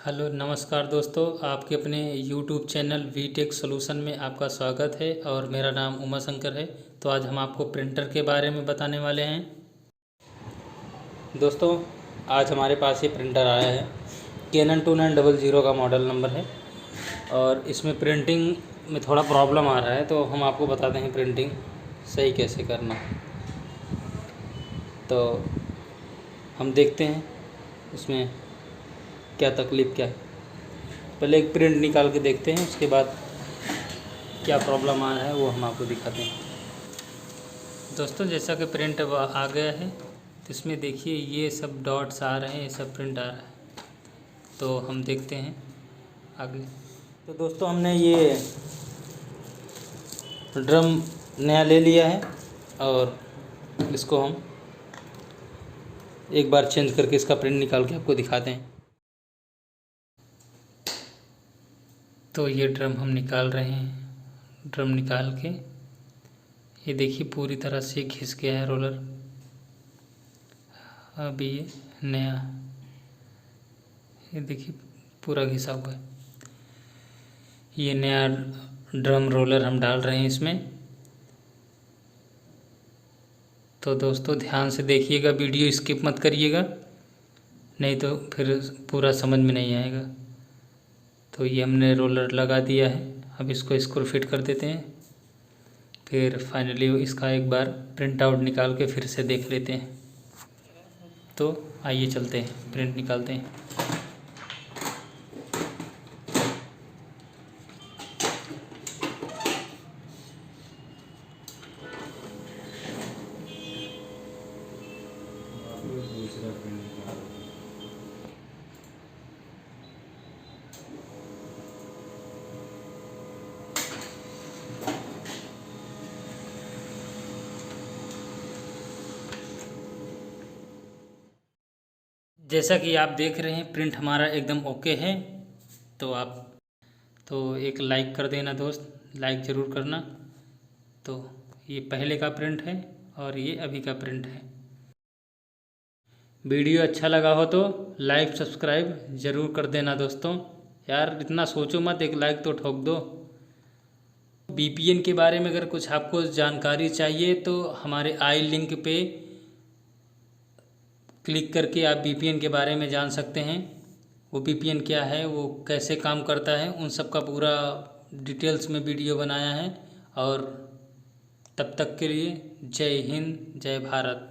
Hello नमस्कार दोस्तों, आपके अपने YouTube channel V Tech solution में आपका स्वागत है और मेरा नाम उमा शंकर है। तो आज हम आपको प्रिंटर के बारे में बताने वाले हैं। दोस्तों, आज हमारे पास ये प्रिंटर आया है। कैनन 2900 का मॉडल नंबर है और इसमें प्रिंटिंग में थोड़ा प्रॉब्लम आ रहा है, तो हम आपको बताते हैं प्रिंटिंग सही कैसे करना। तो हम देखते हैं इसमें क्या तकलीफ़ क्या है। पहले एक प्रिंट निकाल के देखते हैं, उसके बाद क्या प्रॉब्लम आ रहा है वो हम आपको दिखाते हैं। दोस्तों, जैसा कि प्रिंट अब आ गया है, तो इसमें देखिए ये सब डॉट्स आ रहे हैं, ये सब प्रिंट आ रहा है। तो हम देखते हैं आगे। तो दोस्तों, हमने ये ड्रम नया ले लिया है और इसको हम एक बार चेंज करके इसका प्रिंट निकाल के आपको दिखाते हैं। तो ये ड्रम हम निकाल रहे हैं। ड्रम निकाल के ये देखिए पूरी तरह से घिस गया है रोलर। अभी ये नया, ये देखिए पूरा घिसा हुआ है। ये नया ड्रम रोलर हम डाल रहे हैं इसमें। तो दोस्तों, ध्यान से देखिएगा, वीडियो स्किप मत करिएगा, नहीं तो फिर पूरा समझ में नहीं आएगा। तो ये हमने रोलर लगा दिया है। अब इसको स्क्रू फिट कर देते हैं, फिर फाइनली इसका एक बार प्रिंट आउट निकाल के फिर से देख लेते हैं। तो आइए चलते हैं, प्रिंट निकालते हैं। जैसा कि आप देख रहे हैं, प्रिंट हमारा एकदम ओके है। तो एक लाइक कर देना दोस्त, लाइक ज़रूर करना। तो ये पहले का प्रिंट है और ये अभी का प्रिंट है। वीडियो अच्छा लगा हो तो लाइक सब्सक्राइब ज़रूर कर देना दोस्तों। यार इतना सोचो मत, एक लाइक तो ठोक दो। VPN के बारे में अगर कुछ आपको जानकारी चाहिए तो हमारे आई लिंक पे क्लिक करके आप VPN के बारे में जान सकते हैं। वो VPN क्या है, वो कैसे काम करता है, उन सब का पूरा डिटेल्स में वीडियो बनाया है। और तब तक के लिए जय हिंद, जय भारत।